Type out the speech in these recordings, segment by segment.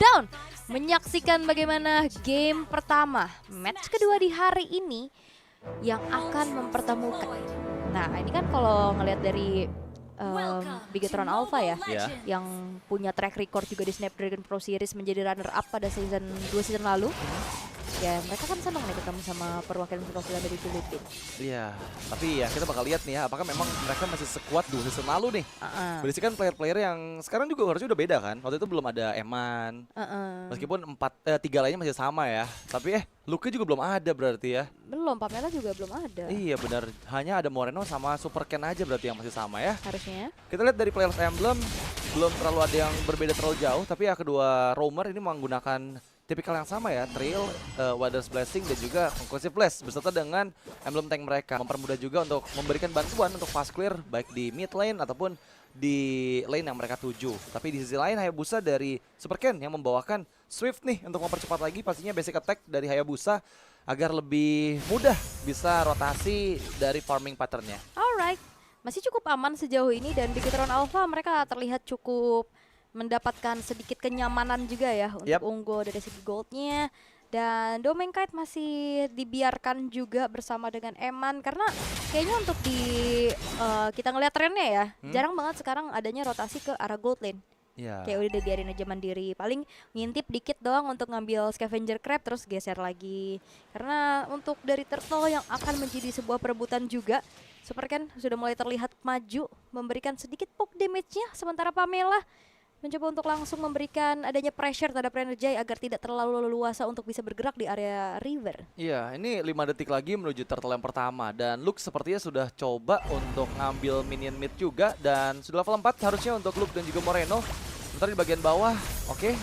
Down menyaksikan bagaimana game pertama, match kedua di hari ini yang akan mempertemukan. Nah, ini kan kalau ngelihat dari Bigetron Alpha ya, yang punya track record juga di Snapdragon Pro Series menjadi runner up pada season 2 season lalu. Ya, mereka kan senang nih ketemu sama perwakilan-perwakilan dari Filipina. Iya, tapi ya kita bakal lihat nih ya, apakah memang mereka masih sekuat 2 season lalu nih. Berisikan player-player yang sekarang juga harusnya udah beda kan. Waktu itu belum ada Eman. Meskipun 3 lainnya masih sama ya. Tapi Luka juga belum ada berarti ya. Belum, Pamela juga belum ada. Iya benar, hanya ada Moreno sama Super Ken aja berarti yang masih sama ya. Harusnya. Kita lihat dari Players Emblem, belum terlalu ada yang berbeda terlalu jauh. Tapi ya kedua roamer ini menggunakan tipikal yang sama ya, Trail, Wader's Blessing dan juga Conclusive Blast beserta dengan emblem tank mereka. Mempermudah juga untuk memberikan bantuan untuk fast clear baik di mid lane ataupun di lane yang mereka tuju. Tapi di sisi lain Hayabusa dari Super Ken yang membawakan Swift nih untuk mempercepat lagi pastinya basic attack dari Hayabusa agar lebih mudah bisa rotasi dari farming patternnya. Alright, masih cukup aman sejauh ini dan Bigetron Alpha mereka terlihat cukup mendapatkan sedikit kenyamanan juga ya untuk unggul dari segi goldnya. Dan Domain Kite masih dibiarkan juga bersama dengan Eman karena kayaknya untuk kita ngeliat trennya ya, jarang banget sekarang adanya rotasi ke arah gold lane. Kayak udah dibiarin aja mandiri, paling ngintip dikit doang untuk ngambil scavenger crab terus geser lagi. Karena untuk dari turtle yang akan menjadi sebuah perebutan juga, Super Ken sudah mulai terlihat maju memberikan sedikit poke damage-nya, sementara Pamela mencoba untuk langsung memberikan adanya pressure terhadap Renajai agar tidak terlalu leluasa untuk bisa bergerak di area river. Iya, ini 5 detik lagi menuju turtle yang pertama dan Luke sepertinya sudah coba untuk ngambil minion mid juga dan sudah level 4 harusnya untuk Luke dan juga Moreno. Sementara di bagian bawah,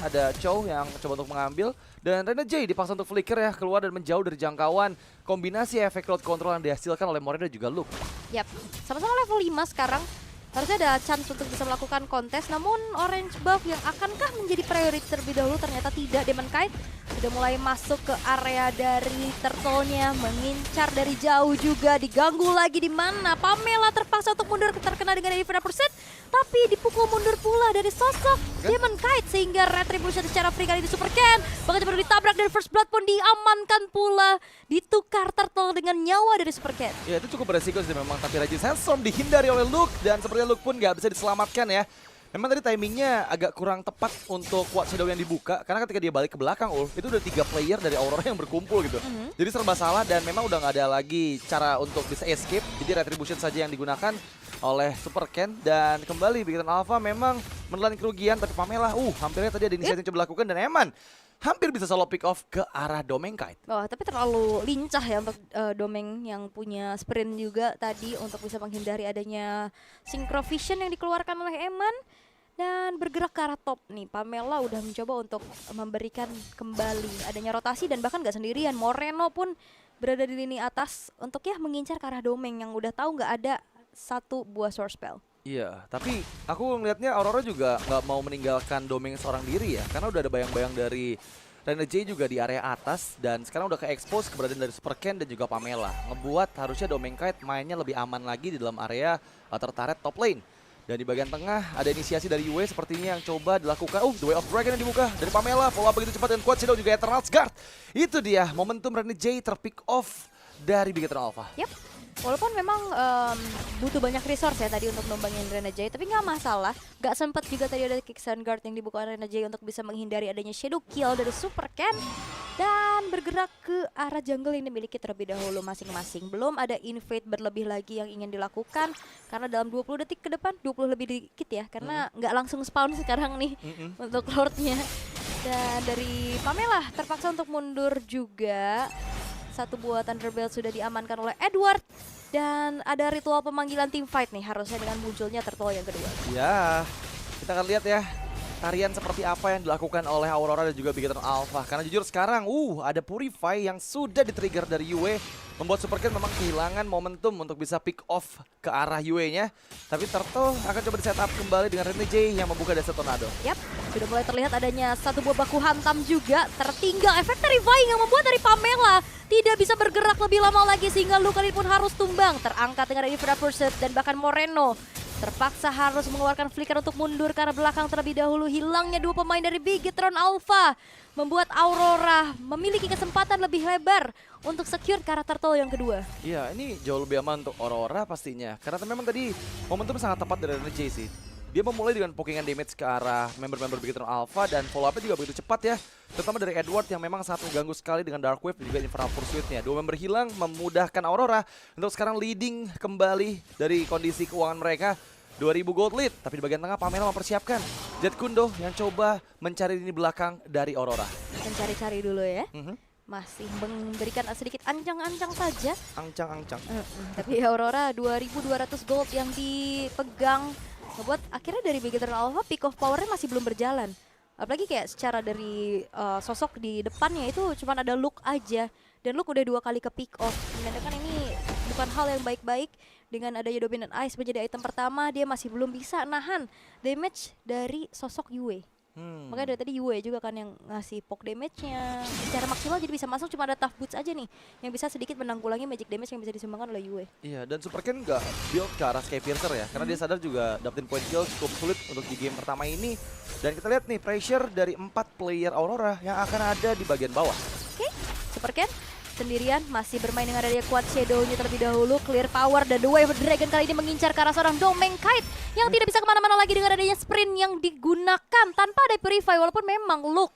ada Chow yang coba untuk mengambil dan Renajai dipaksa untuk flicker ya, keluar dan menjauh dari jangkauan kombinasi efek crowd control yang dihasilkan oleh Moreno dan juga Luke. Yap, sama-sama level 5 sekarang. Harusnya ada chance untuk bisa melakukan kontes, namun orange buff yang akankah menjadi priority terlebih dahulu ternyata tidak. Demon Kite sudah mulai masuk ke area dari turtle-nya, mengincar dari jauh juga, diganggu lagi di mana Pamela terpaksa untuk mundur terkena dengan Infinite Pursuit, tapi dipukul mundur pula dari sosok Demon Kite sehingga retribution secara free kali di Super Ken. Bahkan baru ditabrak dari First Blood pun diamankan pula, ditukar turtle dengan nyawa dari Super Ken. Ya itu cukup beresiko sih memang, tapi Raging Sandstorm dihindari oleh Luke dan seperti Luke pun nggak bisa diselamatkan ya. Memang tadi timingnya agak kurang tepat untuk Quad Shadow yang dibuka, karena ketika dia balik ke belakang Ulf, itu udah 3 player dari Aurora yang berkumpul gitu. Jadi serba salah dan memang udah nggak ada lagi cara untuk bisa escape, jadi retribution saja yang digunakan oleh Super Ken. Dan kembali Bigetron Alpha memang menelan kerugian, tapi Pamela hampirnya tadi ada inisiatif yang coba lakukan dan Eman hampir bisa solo pick off ke arah Domain Kite. Tapi terlalu lincah ya untuk Domain yang punya sprint juga tadi untuk bisa menghindari adanya Synchro Vision yang dikeluarkan oleh Eman. Dan bergerak ke arah top nih, Pamela udah mencoba untuk memberikan kembali adanya rotasi dan bahkan gak sendirian. Moreno pun berada di lini atas untuk mengincar ke arah Domain yang udah tahu gak ada satu buah source spell. Iya, tapi aku ngelihatnya Aurora juga nggak mau meninggalkan Domain seorang diri ya, karena udah ada bayang-bayang dari Renajai juga di area atas dan sekarang udah ke-expose keberadaan dari Super Ken dan juga Pamela. Ngebuat harusnya Domain Kite mainnya lebih aman lagi di dalam area tertaret top lane. Dan di bagian tengah ada inisiasi dari Yue sepertinya yang coba dilakukan. The Way of Dragon yang dibuka dari Pamela, follow up begitu cepat dengan Quad Shadow juga Eternal's Guard. Itu dia momentum Renajai terpick off dari Bigetron Alpha. Yap. Walaupun memang butuh banyak resource ya tadi untuk numbangin Renajai, tapi nggak masalah. Gak sempat juga tadi ada Kick Guard yang dibuka Renajai untuk bisa menghindari adanya Shadow Kill dari Super Ken. Dan bergerak ke arah jungle yang dimiliki terlebih dahulu masing-masing. Belum ada invade berlebih lagi yang ingin dilakukan. Karena dalam 20 detik ke depan, 20 lebih dikit ya. Karena nggak langsung spawn sekarang nih untuk Lordnya. Dan dari Pamela terpaksa untuk mundur juga. Satu buah Thunderbelt sudah diamankan oleh Edward. Dan ada ritual pemanggilan team fight nih harusnya dengan munculnya turtle yang kedua. Ya, kita akan lihat ya tarian seperti apa yang dilakukan oleh Aurora dan juga Bigetron Alpha. Karena jujur sekarang ada Purify yang sudah di-trigger dari Yue. Membuat Super Ken memang kehilangan momentum untuk bisa pick off ke arah Yue-nya. Tapi Turtle akan coba di-setup kembali dengan Renajai yang membuka Desert Tornado. Yap, sudah mulai terlihat adanya satu buah baku hantam juga. Tertinggal efek Terrifying yang membuat dari Pamela tidak bisa bergerak lebih lama lagi sehingga Lucanin pun harus tumbang. Terangkat dengan Infinite Pursuit dan bahkan Moreno terpaksa harus mengeluarkan flicker untuk mundur ke arah belakang terlebih dahulu. Hilangnya dua pemain dari Bigetron Alpha membuat Aurora memiliki kesempatan lebih lebar untuk secure ke arah turtle yang kedua. Iya, ini jauh lebih aman untuk Aurora pastinya. Karena memang tadi momentum sangat tepat dari RNJ sih. Dia memulai dengan pokingan damage ke arah member-member Bigetron Alpha dan follow up-nya juga begitu cepat ya. Terutama dari Edward yang memang sangat mengganggu sekali dengan Dark Wave dan juga Infernal Pursuit-nya. Dua member hilang memudahkan Aurora untuk sekarang leading kembali dari kondisi keuangan mereka. 2000 gold lead, tapi di bagian tengah Pamela mempersiapkan Jet Kundo yang coba mencari di belakang dari Aurora. Mencari-cari dulu ya. Masih memberikan sedikit ancang-ancang saja. Ancang-ancang. Tapi Aurora 2200 gold yang dipegang ngebuat akhirnya dari Bigetron Alpha peak of power-nya masih belum berjalan. Apalagi kayak secara dari sosok di depannya itu cuma ada Luke aja. Dan Luke udah 2 kali ke pick off. Menandakan ini bukan hal yang baik-baik. Dengan adanya Dominant Ice menjadi item pertama, dia masih belum bisa nahan damage dari sosok Yue. Makanya dari tadi Yue juga kan yang ngasih poke damage-nya secara maksimal, jadi bisa masuk cuma ada Tough Boots aja nih yang bisa sedikit menanggulangi magic damage yang bisa disumbangkan oleh Yue. Iya, dan Super Ken nggak build ke arah Skypiercer ya, karena dia sadar juga dapetin point kill cukup sulit untuk di game pertama ini. Dan kita lihat nih pressure dari 4 player Aurora yang akan ada di bagian bawah. Oke, Super Ken sendirian masih bermain dengan adanya Quad Shadow-nya terlebih dahulu. Clear power dan The Wave of Dragon kali ini mengincar ke arah seorang Domain Kite yang tidak bisa kemana-mana lagi dengan adanya sprint yang digunakan tanpa ada Purify. Walaupun memang Luke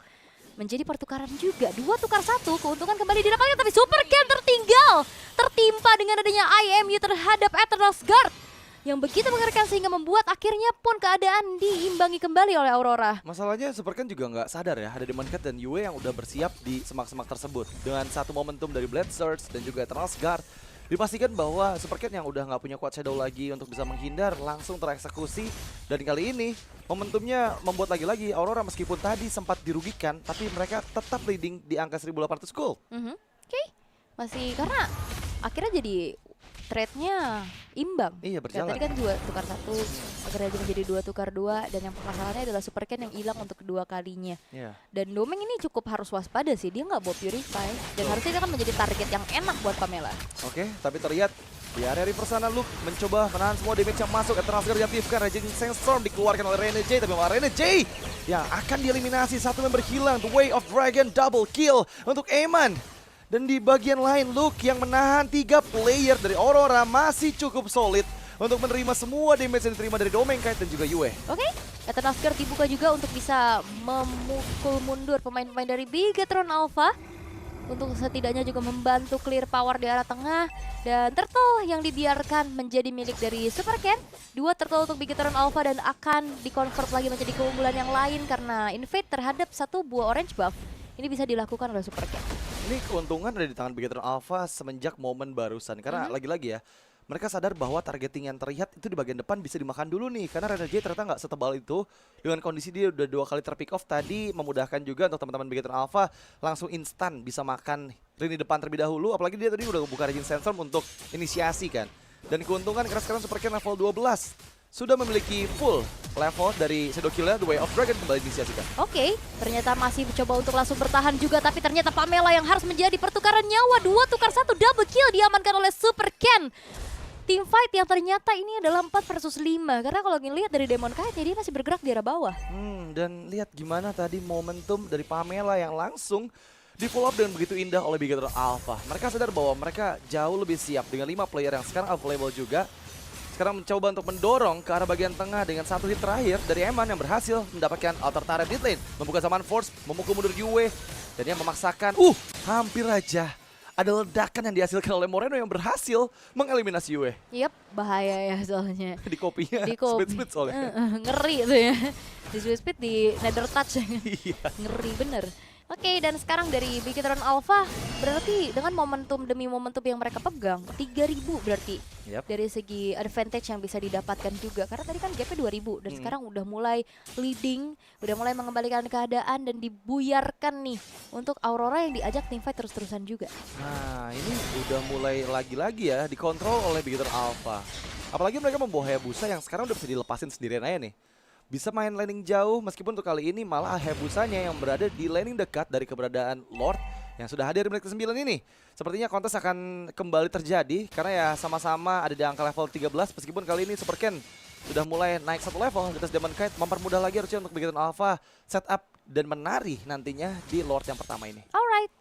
menjadi pertukaran juga. 2 tukar 1, keuntungan kembali didapatkan, tapi Super Ken tertinggal. Tertimpa dengan adanya IMU terhadap Eternal's Guard yang begitu mengerikan sehingga membuat akhirnya pun keadaan diimbangi kembali oleh Aurora. Masalahnya Super Ken juga nggak sadar ya, ada Demon Cat dan Yue yang udah bersiap di semak-semak tersebut. Dengan satu momentum dari Blade Surge dan juga Eternal's Guard, dipastikan bahwa Super Ken yang udah nggak punya Quad Shadow lagi untuk bisa menghindar langsung tereksekusi. Dan kali ini momentumnya membuat lagi-lagi Aurora meskipun tadi sempat dirugikan, tapi mereka tetap leading di angka 1800 gold. Oke, masih karena akhirnya jadi trade-nya imbang. Iya, berjalan. Tadi kan 2 tukar 1, akhirnya menjadi 2 tukar 2, dan yang permasalahannya adalah Super Ken yang hilang untuk kedua kalinya. Dan Domeng ini cukup harus waspada sih, dia nggak bawa Purify, dan harusnya dia kan menjadi target yang enak buat Pamela. Oke, tapi terlihat di area river sana Luke mencoba menahan semua damage yang masuk. Eternal Guard diaktifkan, Raging Sandstorm dikeluarkan oleh Rene J, tapi malah Rene J yang akan dieliminasi. Satu member hilang, The Way of Dragon double kill untuk Eman. Dan di bagian lain Luke yang menahan 3 player dari Aurora masih cukup solid untuk menerima semua damage yang diterima dari Domain Kite dan juga Yue. Oke, Eternal Guard dibuka juga untuk bisa memukul mundur pemain-pemain dari Bigetron Alpha untuk setidaknya juga membantu clear power di arah tengah. Dan turtle yang dibiarkan menjadi milik dari Super Ken. 2 turtle untuk Bigetron Alpha dan akan di-convert lagi menjadi keunggulan yang lain karena invade terhadap 1 buah orange buff. Ini bisa dilakukan oleh Super Ken. Ini keuntungan ada di tangan Bigetron Alpha semenjak momen barusan. Karena lagi-lagi ya, mereka sadar bahwa targeting yang terlihat itu di bagian depan bisa dimakan dulu nih. Karena Rene J ternyata nggak setebal itu. Dengan kondisi dia udah 2 kali terpick off tadi, memudahkan juga untuk teman-teman Bigetron Alpha langsung instan bisa makan lini depan terlebih dahulu. Apalagi dia tadi udah buka Raging Sandstorm untuk inisiasi kan. Dan keuntungan karena sekarang Super Ken level 12. Sudah memiliki full level dari Shadow Killer, The Way of Dragon kembali diinisiasikan. Oke, ternyata masih mencoba untuk langsung bertahan juga, tapi ternyata Pamela yang harus menjadi pertukaran nyawa. 2 tukar 1 double kill diamankan oleh Super Ken. Team fight yang ternyata ini adalah 4 versus 5. Karena kalau ngelihat dari Demon Kite dia masih bergerak di arah bawah. Dan lihat gimana tadi momentum dari Pamela yang langsung di follow up dengan begitu indah oleh Bigetron Alpha. Mereka sadar bahwa mereka jauh lebih siap dengan 5 player yang sekarang available juga. Sekarang mencoba untuk mendorong ke arah bagian tengah dengan 1 hit terakhir dari Eman yang berhasil mendapatkan Altar Turret mid lane. Membuka zaman Force, memukul mundur Yue. Dan dia memaksakan, hampir aja ada ledakan yang dihasilkan oleh Moreno yang berhasil mengeliminasi Yue. Yep, bahaya ya soalnya. Di kopinya, Di kopi. speed soalnya. Ngeri tuh ya. Di speed di nether touch. Iya. Ngeri bener. Oke, dan sekarang dari Bigetron Alpha berarti dengan momentum demi momentum yang mereka pegang 3000 berarti. Dari segi advantage yang bisa didapatkan juga. Karena tadi kan gapnya 2000 dan sekarang udah mulai leading, udah mulai mengembalikan keadaan dan dibuyarkan nih untuk Aurora yang diajak teamfight terus-terusan juga. Nah, ini udah mulai lagi-lagi ya dikontrol oleh Bigetron Alpha. Apalagi mereka membawa Hayabusa yang sekarang udah bisa dilepasin sendirian aja nih. Bisa main laning jauh meskipun untuk kali ini malah Hayabusanya yang berada di laning dekat dari keberadaan Lord yang sudah hadir di menit ke-9 ini. Sepertinya kontes akan kembali terjadi karena ya sama-sama ada di angka level 13 meskipun kali ini Super Ken sudah mulai naik satu level di atas Demon Knight, mempermudah lagi harusnya untuk Bigetron Alpha setup dan menari nantinya di Lord yang pertama ini. Alright.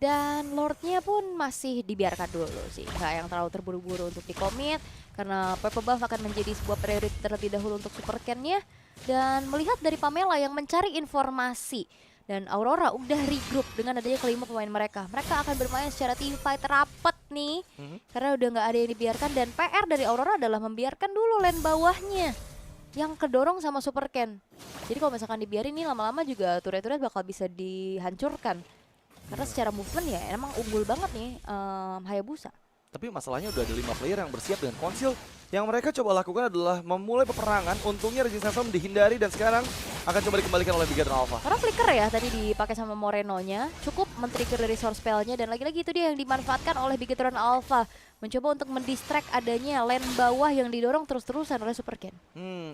Dan Lordnya pun masih dibiarkan dulu sih, nggak yang terlalu terburu-buru untuk dikomit, karena Purple Buff akan menjadi sebuah priority terlebih dahulu untuk Super Ken-nya. Dan melihat dari Pamela yang mencari informasi, dan Aurora udah regroup dengan adanya kelima pemain mereka. Mereka akan bermain secara teamfight rapet nih, karena udah nggak ada yang dibiarkan. Dan PR dari Aurora adalah membiarkan dulu lane bawahnya yang kedorong sama Super Ken. Jadi kalau misalkan dibiarin nih lama-lama juga turret-turret bakal bisa dihancurkan. Karena secara movement ya emang unggul banget nih Hayabusa. Tapi masalahnya udah ada 5 player yang bersiap dengan konsil. Yang mereka coba lakukan adalah memulai peperangan. Untungnya Regin Sansom dihindari dan sekarang akan coba dikembalikan oleh Bigetron Alpha. Karena flicker ya tadi dipakai sama Moreno-nya, cukup men-trigger dari source spell-nya. Dan lagi-lagi itu dia yang dimanfaatkan oleh Bigetron Alpha. Mencoba untuk mendistract adanya lane bawah yang didorong terus-terusan oleh Super Ken.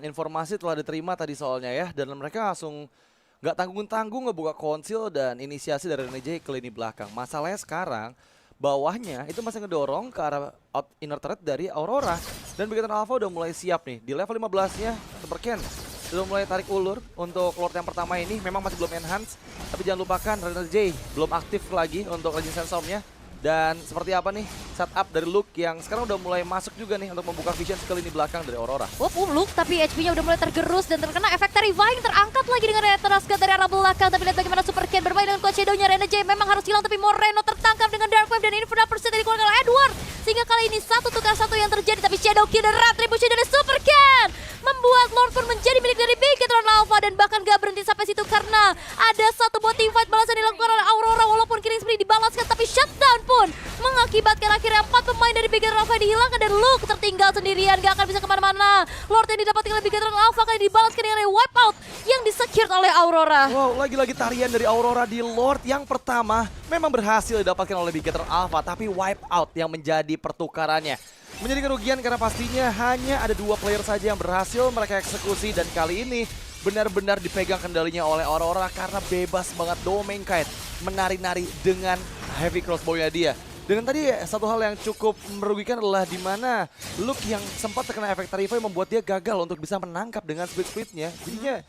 Informasi telah diterima tadi soalnya ya. Dan mereka langsung nggak tanggung-tanggung ngebuka konsil dan inisiasi dari NJ ke lini belakang. Masalahnya sekarang bawahnya itu masih ngedorong ke arah inner turret dari Aurora. Dan Bigetron Alpha udah mulai siap nih. Di level 15-nya Super Ken sudah mulai tarik ulur untuk Lord yang pertama ini. Memang masih belum enhance, tapi jangan lupakan NJ belum aktif lagi untuk Legend Sansom-nya. Dan seperti apa nih setup dari Luke yang sekarang udah mulai masuk juga nih untuk membuka vision ke lini belakang dari Aurora. Luke tapi HP-nya udah mulai tergerus dan terkena efek terrifying, terangkat lagi dengan Retronas dari arah belakang. Tapi lihat bagaimana Super Ken bermain dengan Cold Shadow-nya. Renegade memang harus hilang, tapi Moreno tertangkap dengan Dark Wave dan Infernal Pursuit dari keluarga Edward. Sehingga kali ini 1-1 yang terjadi, tapi Shadow Kill dan Retribution dari Super Ken membuat Lord pun menjadi milik dari Bigetron Alpha. Dan bahkan gak berhenti sampai situ karena ada satu buat team fight balasan dilakukan oleh Aurora. Walaupun Killing Spree dibalaskan, tapi shutdown pun mengakibatkan akhirnya 4 pemain dari Bigetron Alpha dihilangkan. Dan Luke tertinggal sendirian, gak akan bisa kemana-mana. Lord yang didapatkan oleh Bigetron Alpha kali dibalaskan dengan wipeout yang disecured oleh Aurora. Wow, lagi-lagi tarian dari Aurora di Lord yang pertama memang berhasil didapatkan oleh Bigetron Alpha, tapi wipeout yang menjadi pertukarannya. Menjadi kerugian karena pastinya hanya ada 2 player saja yang berhasil mereka eksekusi. Dan kali ini benar-benar dipegang kendalinya oleh Aurora karena bebas banget Domain Kite menari-nari dengan heavy crossbow-nya dia. Dengan tadi satu hal yang cukup merugikan adalah di mana Luke yang sempat terkena efek Terrify membuat dia gagal untuk bisa menangkap dengan speed-speednya. Jadinya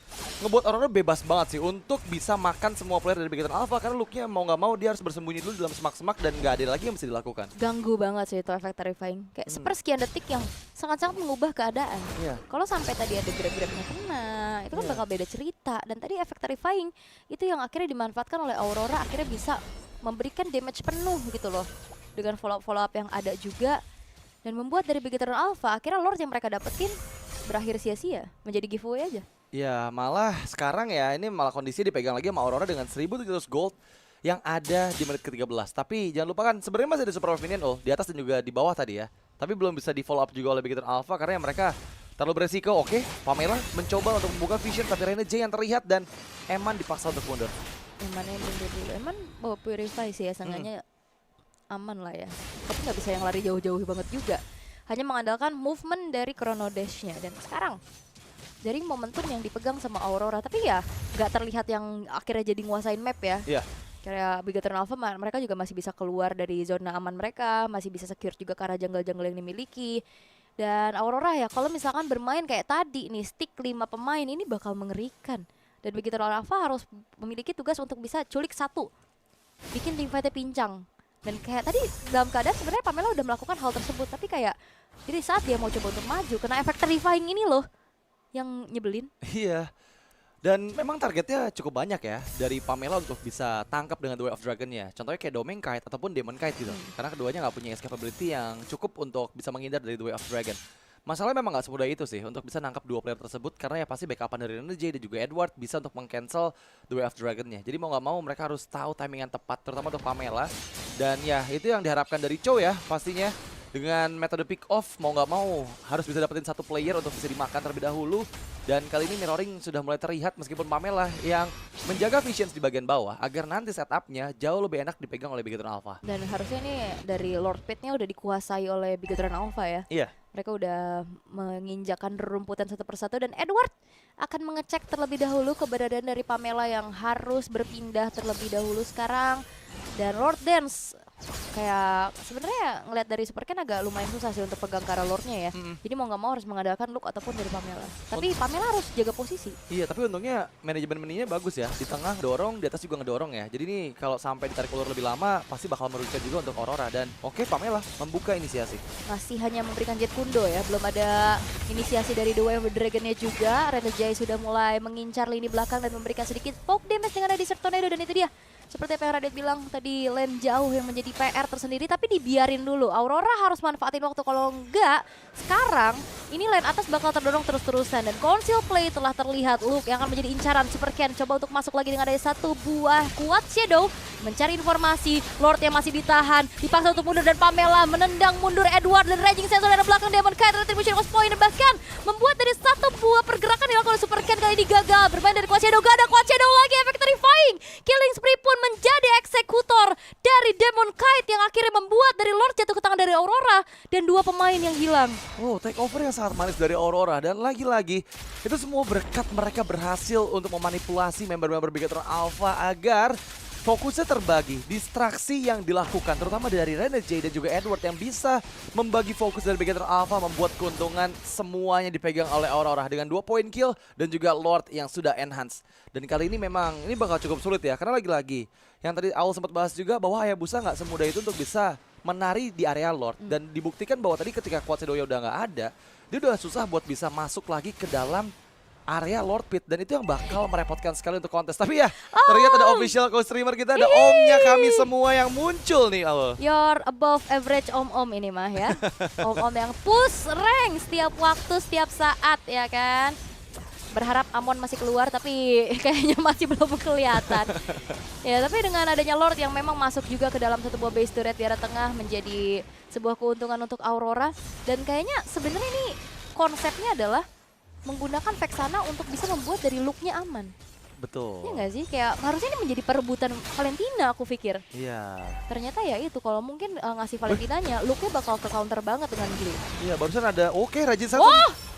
ngebuat Aurora bebas banget sih untuk bisa makan semua player dari Bigetron Alpha karena Luke-nya mau nggak mau dia harus bersembunyi dulu dalam semak-semak dan nggak ada lagi yang bisa dilakukan. Ganggu banget sih itu efek Terrifying. Kayak sepersekian detik yang sangat-sangat mengubah keadaan. Kalau sampai tadi ada grab-grabnya kena, itu kan bakal beda cerita. Dan tadi efek Terrifying itu yang akhirnya dimanfaatkan oleh Aurora, akhirnya bisa memberikan damage penuh gitu loh dengan follow-up yang ada juga, dan membuat dari Bigetron Alpha akhirnya Lord yang mereka dapetin berakhir sia-sia menjadi giveaway aja. Ya malah sekarang ya ini malah kondisi dipegang lagi sama Aurora dengan 1.700 gold yang ada di menit ke-13. Tapi jangan lupakan sebenarnya masih ada Super Minion di atas dan juga di bawah tadi ya. Tapi belum bisa di follow up juga oleh Bigetron Alpha karena mereka terlalu beresiko. Oke, Pamela mencoba untuk membuka vision tapi Renegade yang terlihat dan Eman dipaksa untuk mundur. Emannya mundur dulu. Eman bawa Purify sih ya, seenggaknya aman lah ya. Tapi nggak bisa yang lari jauh-jauh banget juga. Hanya mengandalkan movement dari Chrono Dash-nya. Dan sekarang dari momentum yang dipegang sama Aurora, tapi ya nggak terlihat yang akhirnya jadi nguasain map ya. Iya. Kayak Bigetron Alpha mereka juga masih bisa keluar dari zona aman mereka, masih bisa secure juga ke arah jungle-jungle yang dimiliki. Dan Aurora ya kalau misalkan bermain kayak tadi nih, stick 5 pemain ini bakal mengerikan. Dan Bigetron Alpha harus memiliki tugas untuk bisa culik 1, bikin tim fight-nya pincang. Dan kayak tadi dalam keadaan sebenarnya Pamela udah melakukan hal tersebut, tapi kayak jadi saat dia mau coba untuk maju kena efek terrifying ini loh yang nyebelin. Iya. Dan memang targetnya cukup banyak ya dari Pamela untuk bisa tangkap dengan The Way of Dragon-nya. Contohnya kayak Domain Kite ataupun Demon Kite gitu. Karena keduanya nggak punya escapability yang cukup untuk bisa menghindar dari The Way of Dragon. Masalahnya memang nggak semudah itu sih untuk bisa nangkap 2 player tersebut karena ya pasti backupan dari Renegade dan juga Edward bisa untuk meng-cancel The Way of Dragon-nya. Jadi mau nggak mau mereka harus tahu timing yang tepat terutama untuk Pamela. Dan ya itu yang diharapkan dari Cho ya pastinya. Dengan metode pick off mau nggak mau harus bisa dapetin 1 player untuk bisa dimakan terlebih dahulu. Dan kali ini mirroring sudah mulai terlihat meskipun Pamela yang menjaga visions di bagian bawah agar nanti setupnya jauh lebih enak dipegang oleh Bigetron Alpha. Dan harusnya ini dari Lord Pit-nya udah dikuasai oleh Bigetron Alpha ya. Iya. Mereka udah menginjakan rerumputan satu persatu dan Edward akan mengecek terlebih dahulu keberadaan dari Pamela yang harus berpindah terlebih dahulu sekarang. Dan Lord Dance kayak sebenarnya ngelihat dari Superken agak lumayan susah sih untuk pegang Kara Lord-nya ya. Jadi mau nggak mau harus mengandalkan Luke ataupun dari Pamela. Tapi Pamela harus jaga posisi. Iya, tapi untungnya manajemen meninya bagus ya. Di tengah dorong, di atas juga ngedorong ya. Jadi ini kalau sampai ditarik ulur lebih lama, pasti bakal merugikan juga untuk Aurora. Dan oke, Pamela membuka inisiasi. Masih hanya memberikan Jet Kundo ya, belum ada inisiasi dari The Way of the Dragon-nya juga. Renegade sudah mulai mengincar lini belakang dan memberikan sedikit poke damage dengan ada Desert Tornado, dan itu dia. Seperti apa yang Radit bilang tadi, lane jauh yang menjadi PR tersendiri, tapi dibiarin dulu. Aurora harus manfaatin waktu, kalau enggak sekarang ini lane atas bakal terdorong terus-terusan. Dan Conceal Play telah terlihat, Luke yang akan menjadi incaran. Superken coba untuk masuk lagi dengan ada satu buah kuat Shadow, mencari informasi. Lord yang masih ditahan, dipaksa untuk mundur, dan Pamela menendang mundur Edward, dan Raging Sensor dari belakang Demon Kite, Retribution Cost Point, dan bahkan membuat dari satu buah pergerakan dilakukan oleh Superken kali ini gagal. Bermain dari Quad Shadow, gak ada Quad Shadow lagi, efek terrifying. Killing Spree pun menjadi eksekutor dari Demon Kite yang akhirnya membuat dari Lord jatuh ke tangan dari Aurora, dan dua pemain yang hilang. Oh, take over yang sangat manis dari Aurora. Dan lagi-lagi, itu semua berkat mereka berhasil untuk memanipulasi member-member Bigetron Alpha agar fokusnya terbagi. Distraksi yang dilakukan, terutama dari Renegade dan juga Edward yang bisa membagi fokus dari Bigetron Alpha, membuat keuntungan semuanya dipegang oleh Aurora dengan 2 point kill dan juga Lord yang sudah enhance. Dan kali ini memang ini bakal cukup sulit ya, karena lagi-lagi yang tadi awal sempat bahas juga bahwa Hayabusa nggak semudah itu untuk bisa menari di area Lord. Dan dibuktikan bahwa tadi ketika Quad Shadow udah nggak ada, dia udah susah buat bisa masuk lagi ke dalam area Lord Pit, dan itu yang bakal merepotkan sekali untuk kontes. Tapi ya, terlihat ada official co-streamer kita, ada omnya kami semua yang muncul nih, Awal. You're above average om-om ini mah ya. Om-om yang push rank setiap waktu, setiap saat ya kan. Berharap Amon masih keluar, tapi kayaknya masih belum kelihatan. Ya, tapi dengan adanya Lord yang memang masuk juga ke dalam satu buah base turret di area tengah, menjadi sebuah keuntungan untuk Aurora. Dan kayaknya sebenarnya ini konsepnya adalah menggunakan Vexana untuk bisa membuat dari look-nya aman. Betul. Iya nggak sih? Kayak harusnya ini menjadi perebutan Valentina, aku pikir. Iya. Ternyata ya itu, kalau mungkin ngasih Valentinanya, look-nya bakal ke counter banget dengan Glee. Iya, barusan ada Rajin Satu. Wah!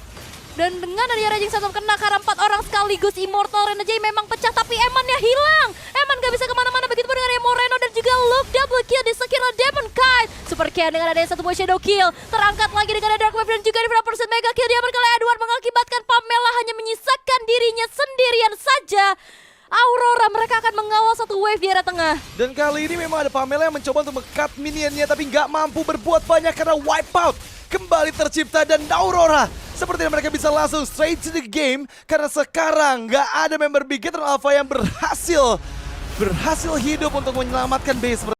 Dan dengan adanya Raging Sensor kena karena 4 orang sekaligus Immortal, Renegade memang pecah, tapi Eman-nya hilang. Eman gak bisa kemana-mana, begitu pun dengan Moreno dan juga Luke. Double kill disekir oleh Demon Kite. Superken dengan adanya satu buah Shadow kill, terangkat lagi dengan Dark Wave dan juga di 50% Mega kill Diamond kali Edward, mengakibatkan Pamela hanya menyisakan dirinya sendirian saja. Aurora mereka akan mengawal satu wave di area tengah. Dan kali ini memang ada Pamela yang mencoba untuk meng-cut minionnya, tapi nggak mampu berbuat banyak karena wipeout kembali tercipta. Dan Aurora sepertinya mereka bisa langsung straight to the game, karena sekarang nggak ada member Bigetron Alpha yang berhasil hidup untuk menyelamatkan base.